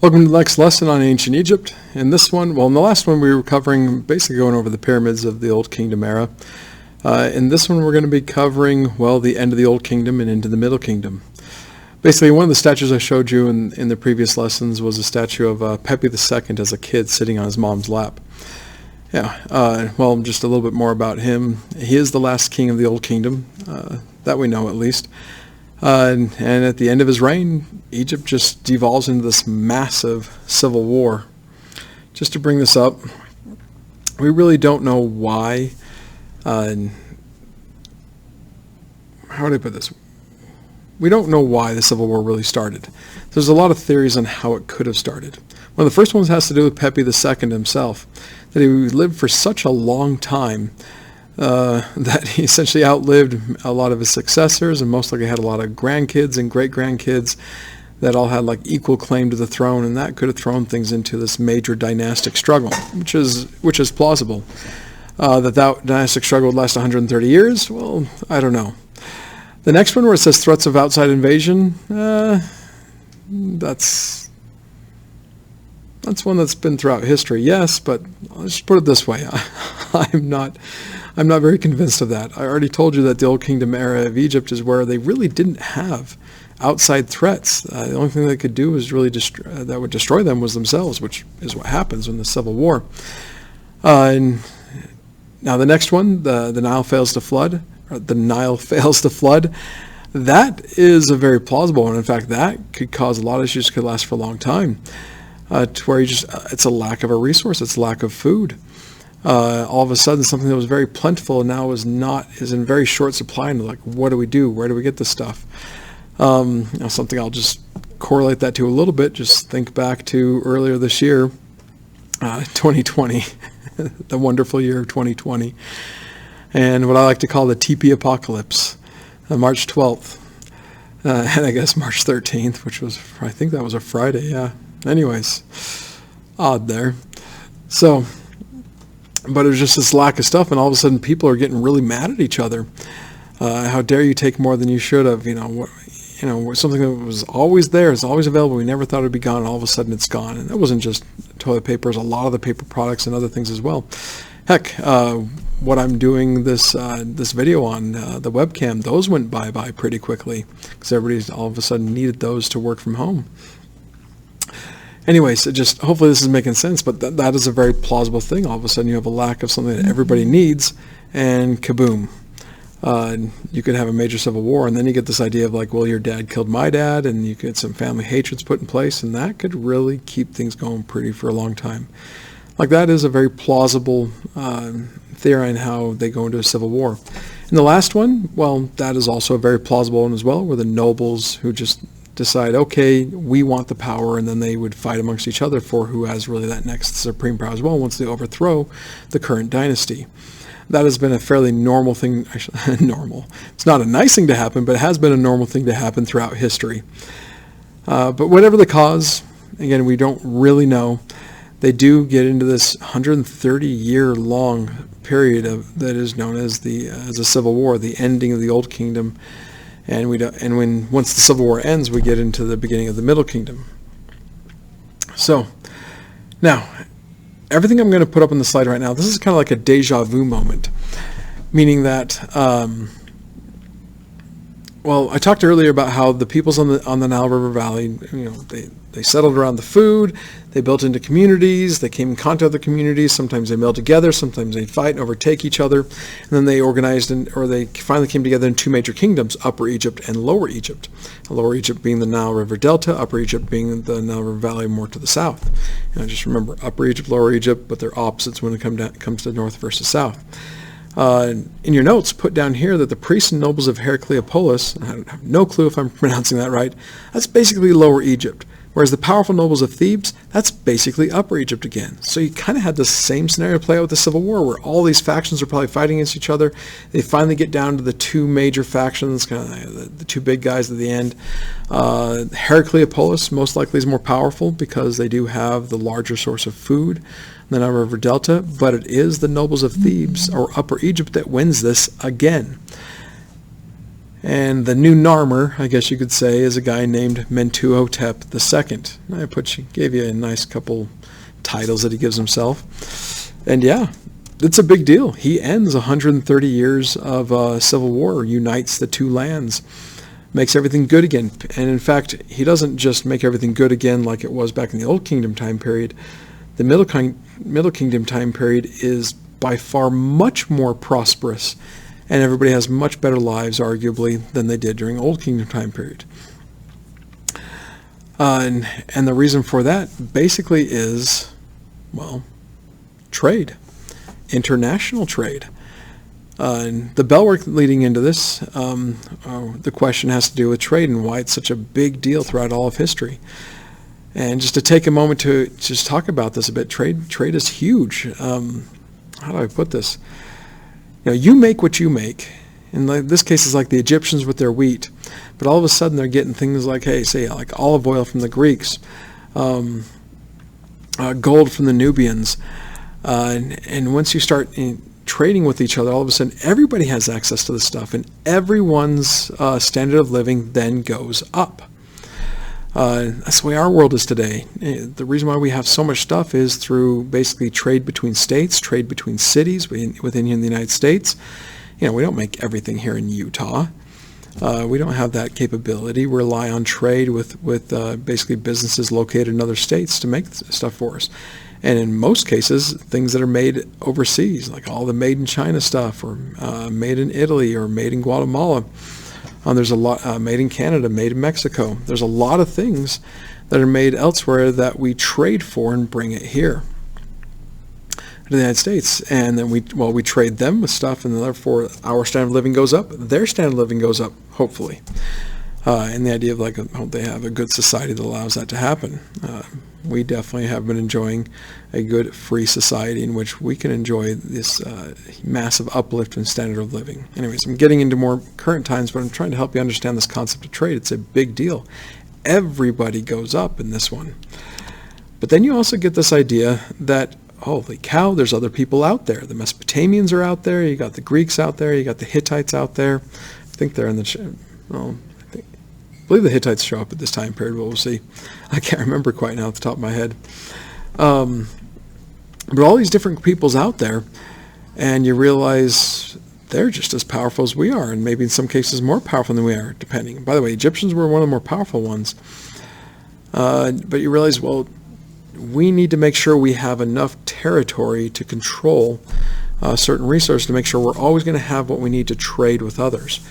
Welcome to the next lesson on ancient Egypt. In this one, in the last one we were covering, basically going over the pyramids of the Old Kingdom era. In this one we're going to be covering, the end of the Old Kingdom and into the Middle Kingdom. Basically, one of the statues I showed you in the previous lessons was a statue of Pepi II as a kid sitting on his mom's lap. Just a little bit more about him. He is the last king of the Old Kingdom, that we know at least. And at the end of his reign, Egypt just devolves into this massive civil war. Just to bring this up, we really don't know why. How would I put this? We don't know why the civil war really started. There's a lot of theories on how it could have started. One of the first ones has to do with Pepi II himself, that he lived for such a long time that he essentially outlived a lot of his successors, and most likely had a lot of grandkids and great-grandkids that all had equal claim to the throne, and that could have thrown things into this major dynastic struggle, which is plausible. That dynastic struggle would last 130 years, I don't know. The next one, where it says threats of outside invasion, that's one that's been throughout history, yes, but let's just put it this way. I'm not very convinced of that. I already told you that the Old Kingdom era of Egypt is where they really didn't have outside threats. The only thing they could do was really that would destroy them was themselves, which is what happens in the Civil War. And now the next one, the Nile fails to flood. The Nile fails to flood. That is a very plausible one. In fact, that could cause a lot of issues, could last for a long time. To where it's a lack of a resource, it's a lack of food. All of a sudden, something that was very plentiful now is in very short supply, and what do we do? Where do we get this stuff? Something I'll just correlate that to a little bit. Just think back to earlier this year, 2020, the wonderful year of 2020, and what I like to call the TP apocalypse, March 12th, and I guess March 13th, which was, I think that was a Friday, yeah. Anyways, odd there. So, but it was just this lack of stuff, and all of a sudden people are getting really mad at each other. How dare you take more than you should have? Something that was always there, is always available. We never thought it'd be gone, and all of a sudden it's gone. And it wasn't just toilet paper; it was a lot of the paper products and other things as well. Heck, what I'm doing this video on, the webcam, those went by pretty quickly because everybody all of a sudden needed those to work from home. Anyways, hopefully this is making sense, but that is a very plausible thing. All of a sudden you have a lack of something that everybody needs, and kaboom. You could have a major civil war, and then you get this idea of your dad killed my dad, and you get some family hatreds put in place, and that could really keep things going for a long time. That is a very plausible theory on how they go into a civil war. And the last one, that is also a very plausible one as well, where the nobles who just decide, okay, we want the power, and then they would fight amongst each other for who has really that next supreme power as well once they overthrow the current dynasty. That has been a fairly normal thing. Actually, normal. It's not a nice thing to happen, but it has been a normal thing to happen throughout history. But whatever the cause, again, we don't really know. They do get into this 130-year-long period that is known as a civil war, the ending of the Old Kingdom. And once the Civil War ends, we get into the beginning of the Middle Kingdom. So, now, everything I'm going to put up on the slide right now, this is kind of like a deja vu moment, meaning that, I talked earlier about how the peoples on the Nile River Valley, they settled around the food, they built into communities, they came in contact with the communities, sometimes they meld together, sometimes they fight and overtake each other, and then they organized they finally came together in two major kingdoms, Upper Egypt and Lower Egypt. Lower Egypt being the Nile River Delta, Upper Egypt being the Nile River Valley more to the south. Just remember, Upper Egypt, Lower Egypt, but they're opposites when it comes to north versus south. In your notes, put down here that the priests and nobles of Heracleopolis, I have no clue if I'm pronouncing that right, that's basically Lower Egypt. Whereas the powerful nobles of Thebes, that's basically Upper Egypt again. So you kind of had the same scenario play out with the Civil War, where all these factions are probably fighting against each other. They finally get down to the two major factions, kind of the two big guys at the end. Heracleopolis most likely is more powerful because they do have the larger source of food than the Nile River Delta, but it is the nobles of Thebes, or Upper Egypt, that wins this again. And the new Narmer, I guess you could say, is a guy named Mentuhotep II. Gave you a nice couple titles that he gives himself. And yeah, it's a big deal. He ends 130 years of civil war, unites the two lands, makes everything good again. And in fact, he doesn't just make everything good again like it was back in the Old Kingdom time period. The Middle Kingdom time period is by far much more prosperous, and everybody has much better lives, arguably, than they did during Old Kingdom time period. And the reason for that basically is, well, trade, international trade. And the bellwork leading into this, the question has to do with trade and why it's such a big deal throughout all of history. And just to take a moment to just talk about this a bit, trade is huge. How do I put this? You make what you make. In this case, it's like the Egyptians with their wheat. But all of a sudden, they're getting things like, like olive oil from the Greeks, gold from the Nubians. And once you start trading with each other, all of a sudden, everybody has access to this stuff. And everyone's standard of living then goes up. That's the way our world is today. The reason why we have so much stuff is through basically trade between states, trade between cities within the United States. We don't make everything here in Utah. We don't have that capability. We rely on trade with basically businesses located in other states to make stuff for us. And in most cases, things that are made overseas, like all the made in China stuff, or made in Italy, or made in Guatemala. There's a lot made in Canada, made in Mexico. There's a lot of things that are made elsewhere that we trade for and bring it here to the United States. And then we trade them with stuff, and therefore our standard of living goes up. Their standard of living goes up, hopefully. And the idea of they have a good society that allows that to happen. We definitely have been enjoying a good free society in which we can enjoy this massive uplift in standard of living. Anyways, I'm getting into more current times, but I'm trying to help you understand this concept of trade. It's a big deal. Everybody goes up in this one. But then you also get this idea that, holy cow, there's other people out there. The Mesopotamians are out there. You got the Greeks out there. You got the Hittites out there. I think they're in the... I believe the Hittites show up at this time period, but we'll see. I can't remember quite now off the top of my head. But all these different peoples out there, and you realize they're just as powerful as we are, and maybe in some cases more powerful than we are, depending. By the way, Egyptians were one of the more powerful ones. But you realize, we need to make sure we have enough territory to control certain resources to make sure we're always going to have what we need to trade with others.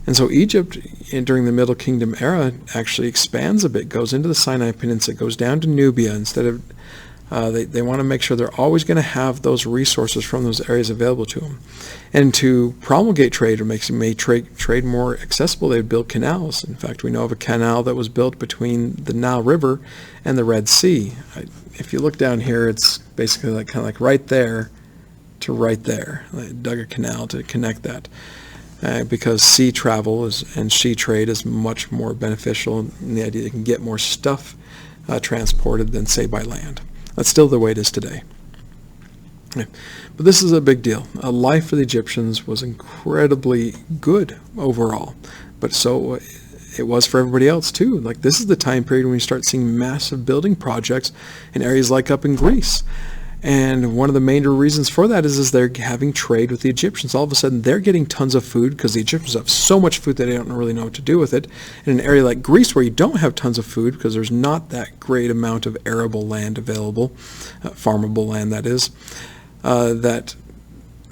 And so Egypt, during the Middle Kingdom era, actually expands a bit, goes into the Sinai Peninsula, goes down to Nubia. Instead of, they want to make sure they're always going to have those resources from those areas available to them. And to promulgate trade or make trade more accessible, they would build canals. In fact, we know of a canal that was built between the Nile River and the Red Sea. If you look down here, it's basically kind of like right there to right there. They dug a canal to connect that. Because sea travel and sea trade is much more beneficial in the idea you can get more stuff transported than, say, by land. That's still the way it is today. Yeah. But this is a big deal. Life for the Egyptians was incredibly good overall, but so it was for everybody else too. This is the time period when you start seeing massive building projects in areas like up in Greece. And one of the major reasons for that is they're having trade with the Egyptians. All of a sudden, they're getting tons of food because the Egyptians have so much food that they don't really know what to do with it. In an area like Greece, where you don't have tons of food because there's not that great amount of arable land available, farmable land that is,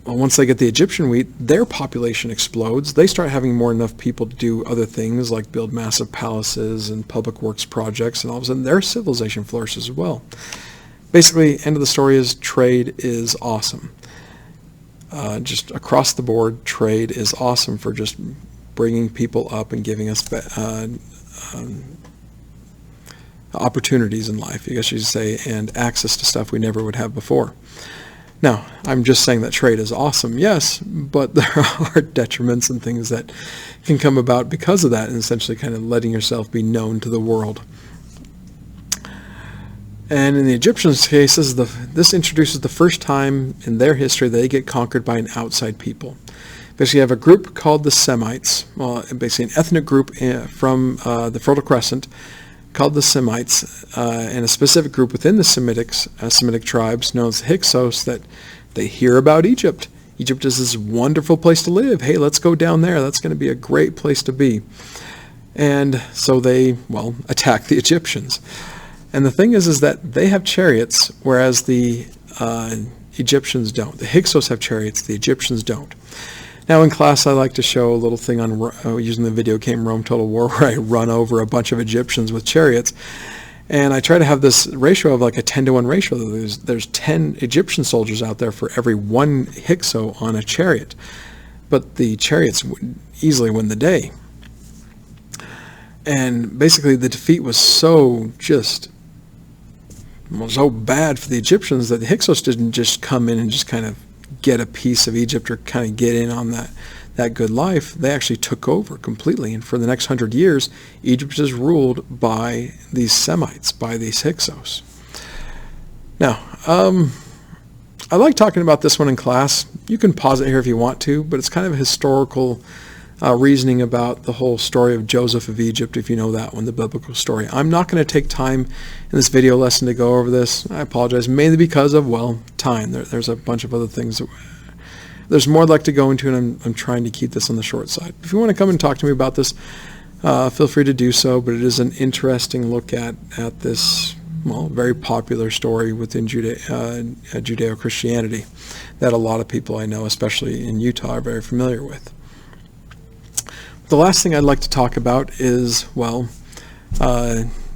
once they get the Egyptian wheat, their population explodes. They start having more than enough people to do other things like build massive palaces and public works projects, and all of a sudden their civilization flourishes as well. Basically, end of the story is trade is awesome. Just across the board, trade is awesome for just bringing people up and giving us opportunities in life, I guess you should say, and access to stuff we never would have before. Now, I'm just saying that trade is awesome, yes, but there are detriments and things that can come about because of that, and essentially kind of letting yourself be known to the world. And in the Egyptians' cases, this introduces the first time in their history they get conquered by an outside people. Basically, you have a group called the Semites, well, basically an ethnic group from the Fertile Crescent called the Semites, and a specific group within the Semitic tribes known as the Hyksos that they hear about Egypt. Egypt is this wonderful place to live. Hey, let's go down there. That's going to be a great place to be. And so they, well, attack the Egyptians. And the thing is that they have chariots, whereas the Egyptians don't. The Hyksos have chariots, the Egyptians don't. Now in class I like to show a little thing on using the video game Rome Total War where I run over a bunch of Egyptians with chariots. And I try to have this ratio of like a 10-to-1 ratio. There's 10 Egyptian soldiers out there for every one Hykso on a chariot. But the chariots would easily win the day. And basically the defeat was so bad for the Egyptians that the Hyksos didn't just come in and just kind of get a piece of Egypt or kind of get in on that good life. They actually took over completely, and for the next 100 years Egypt is ruled by these Semites, by these Hyksos. Now I like talking about this one in class. You can pause it here if you want to, but it's kind of a historical reasoning about the whole story of Joseph of Egypt, if you know that one, the biblical story. I'm not going to take time in this video lesson to go over this. I apologize, mainly because of, well, time. There's a bunch of other things. There's more I'd like to go into, and I'm trying to keep this on the short side. If you want to come and talk to me about this, feel free to do so, but it is an interesting look at this, well, very popular story within Judeo-Christianity that a lot of people I know, especially in Utah, are very familiar with. The last thing I'd like to talk about is, well,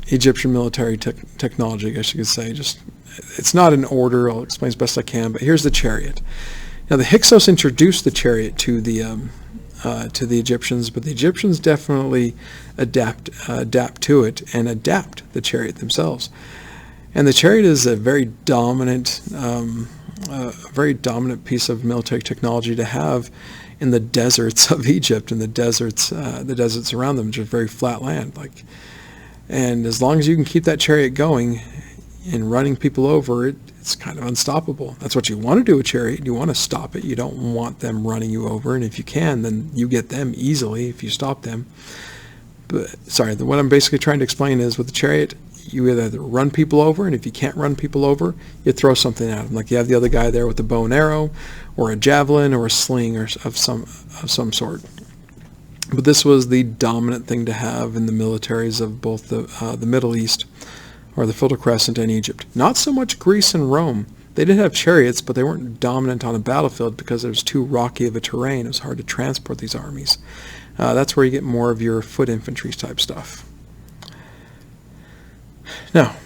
Egyptian military technology, I guess you could say. It's not in order. I'll explain as best I can, but here's the chariot. Now, the Hyksos introduced the chariot to the Egyptians, but the Egyptians definitely adapt to it and adapt the chariot themselves. And the chariot is a very dominant piece of military technology to have in the deserts of Egypt and the deserts around them, which are very flat land. And as long as you can keep that chariot going and running people over, it's kind of unstoppable. That's what you want to do with a chariot. You want to stop it. You don't want them running you over, and if you can, then you get them easily if you stop them. But what I'm basically trying to explain is with the chariot, you either run people over, and if you can't run people over, you throw something at them. Like you have the other guy there with a bow and arrow, or a javelin, or a sling, or of some sort. But this was the dominant thing to have in the militaries of both the Middle East, or the Fertile Crescent, and Egypt. Not so much Greece and Rome. They did have chariots, but they weren't dominant on a battlefield because it was too rocky of a terrain. It was hard to transport these armies. That's where you get more of your foot infantry type stuff. Now,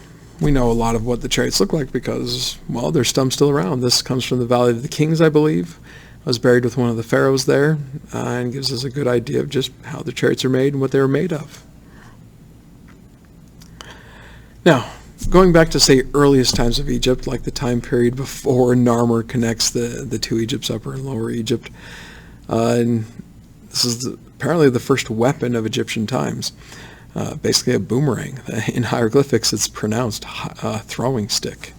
we know a lot of what the chariots look like because, well, there's some still around. This comes from the Valley of the Kings, I believe. I was buried with one of the pharaohs there, and gives us a good idea of just how the chariots are made and what they were made of. Now, going back to, say, earliest times of Egypt, like the time period before Narmer connects the two Egypts, Upper and Lower Egypt, and this is apparently the first weapon of Egyptian times. Basically a boomerang. In hieroglyphics it's pronounced throwing stick.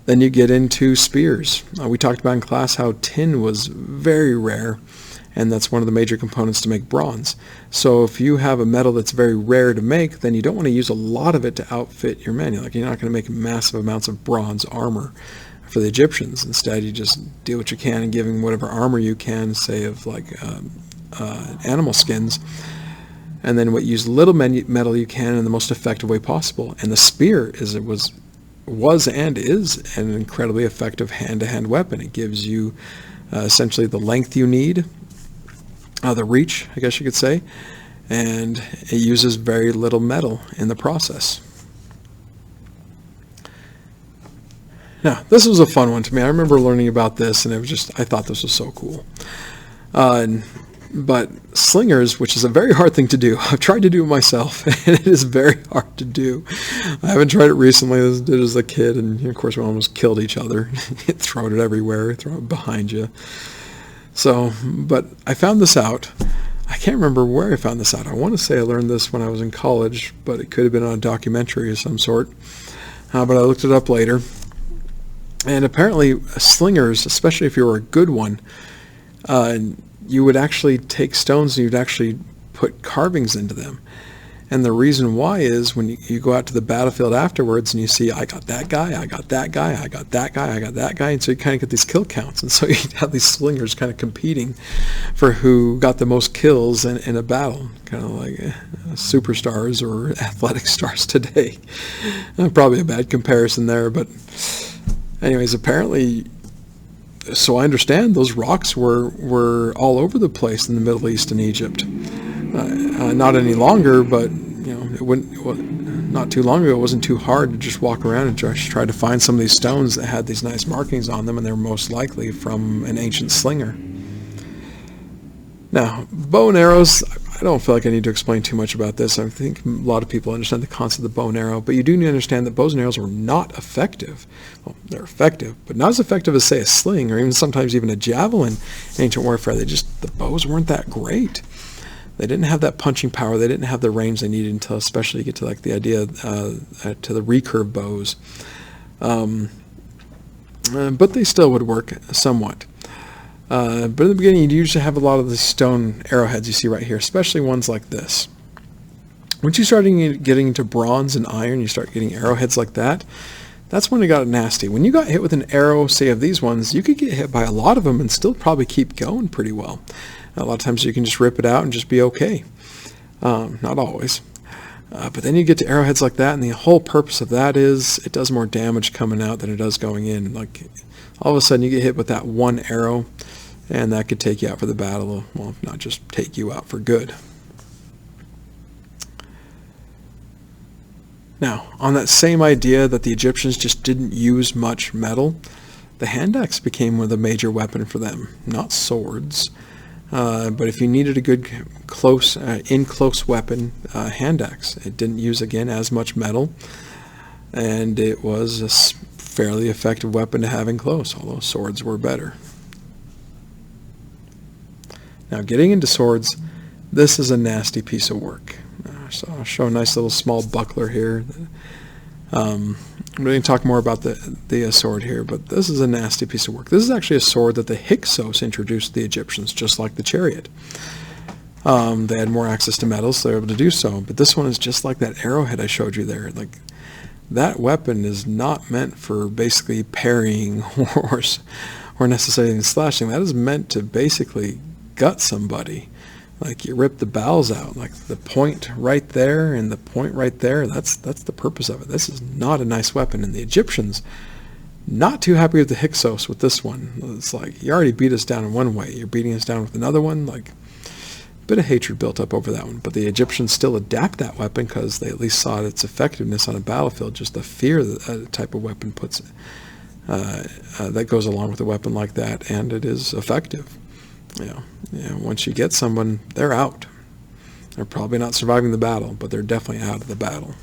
Then you get into spears. We talked about in class how tin was very rare, and that's one of the major components to make bronze. So if you have a metal that's very rare to make, then you don't want to use a lot of it to outfit your men. You're not going to make massive amounts of bronze armor for the Egyptians. Instead, you just do what you can and give them whatever armor you can, say of animal skins. And then use little metal you can in the most effective way possible. And the spear was and is an incredibly effective hand-to-hand weapon. It gives you essentially the length you need, the reach, I guess you could say, and it uses very little metal in the process. Now, this was a fun one to me. I remember learning about this, and I thought this was so cool. But slingers, which is a very hard thing to do, I've tried to do it myself, and it is very hard to do. I haven't tried it recently. I did it as a kid, and of course we almost killed each other. Throw it everywhere, throw it behind you. So, but I found this out. I can't remember where I found this out. I want to say I learned this when I was in college, but it could have been on a documentary of some sort. But I looked it up later. And apparently slingers, especially if you were a good one, you would actually take stones and you'd actually put carvings into them. And the reason why is when you go out to the battlefield afterwards and you see, I got that guy, I got that guy, I got that guy, I got that guy. And so you kind of get these kill counts. And so you have these slingers kind of competing for who got the most kills in a battle, kind of like superstars or athletic stars today. Probably a bad comparison there. But anyways, apparently, so I understand those rocks were all over the place in the Middle East and Egypt. Not any longer, but not too long ago, it wasn't too hard to just walk around and just try to find some of these stones that had these nice markings on them, and they're most likely from an ancient slinger. Now, bow and arrows, I don't feel like I need to explain too much about this. I think a lot of people understand the concept of the bow and arrow, but you do need to understand that bows and arrows were not effective. Well, they're effective, but not as effective as, say, a sling or even sometimes even a javelin in ancient warfare. The bows weren't that great. They didn't have that punching power. They didn't have the range they needed until, especially you get to like the idea to the recurve bows. But they still would work somewhat. But in the beginning, you usually have a lot of the stone arrowheads you see right here, especially ones like this. Once you start getting into bronze and iron, you start getting arrowheads like that. That's when it got nasty. When you got hit with an arrow, say of these ones, you could get hit by a lot of them and still probably keep going pretty well. A lot of times you can just rip it out and just be okay. Not always. But then you get to arrowheads like that, and the whole purpose of that is it does more damage coming out than it does going in. Like all of a sudden you get hit with that one arrow, and that could take you out for the battle. Well, if not just take you out for good. Now, on that same idea that the Egyptians just didn't use much metal, the hand axe became the major weapon for them, not swords. But if you needed a good close weapon, hand axe. It didn't use, again, as much metal, and it was a fairly effective weapon to have in close, although swords were better. Now, getting into swords, this is a nasty piece of work. So I'll show a nice little small buckler here. I'm going to talk more about the sword here, but this is a nasty piece of work. This is actually a sword that the Hyksos introduced to the Egyptians, just like the chariot. They had more access to metals, so they were able to do so. But this one is just like that arrowhead I showed you there. Like that weapon is not meant for basically parrying or necessarily slashing. That is meant to basically gut somebody. Like you rip the bowels out, like the point right there and the point right there. That's the purpose of it. This is not a nice weapon, and the Egyptians not too happy with the Hyksos with this one. It's like you already beat us down in one way. You're beating us down with another one. Like a bit of hatred built up over that one. But the Egyptians still adapt that weapon because they at least saw its effectiveness on a battlefield. Just the fear that a type of weapon puts that goes along with a weapon like that, and it is effective. Once you get someone, they're out. They're probably not surviving the battle, but they're definitely out of the battle.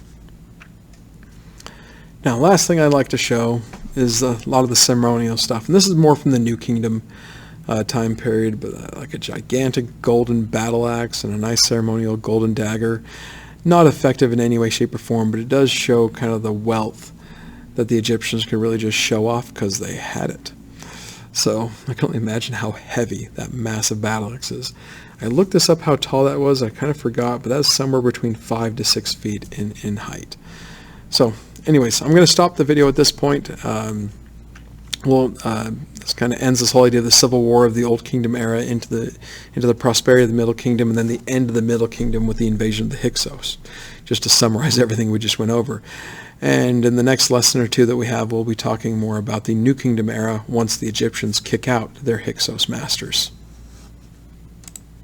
Now, last thing I'd like to show is a lot of the ceremonial stuff, and this is more from the New Kingdom time period, but like a gigantic golden battle axe and a nice ceremonial golden dagger. Not effective in any way, shape, or form, but it does show kind of the wealth that the Egyptians could really just show off because they had it. So I can only imagine how heavy that massive battle axe is. I looked this up how tall that was. I kind of forgot, but that's somewhere between 5 to 6 feet in height. So anyways, I'm going to stop the video at this point. This kind of ends this whole idea of the civil war of the Old Kingdom era into the prosperity of the Middle Kingdom, and then the end of the Middle Kingdom with the invasion of the Hyksos, just to summarize everything we just went over. And in the next lesson or two that we have, we'll be talking more about the New Kingdom era once the Egyptians kick out their Hyksos masters.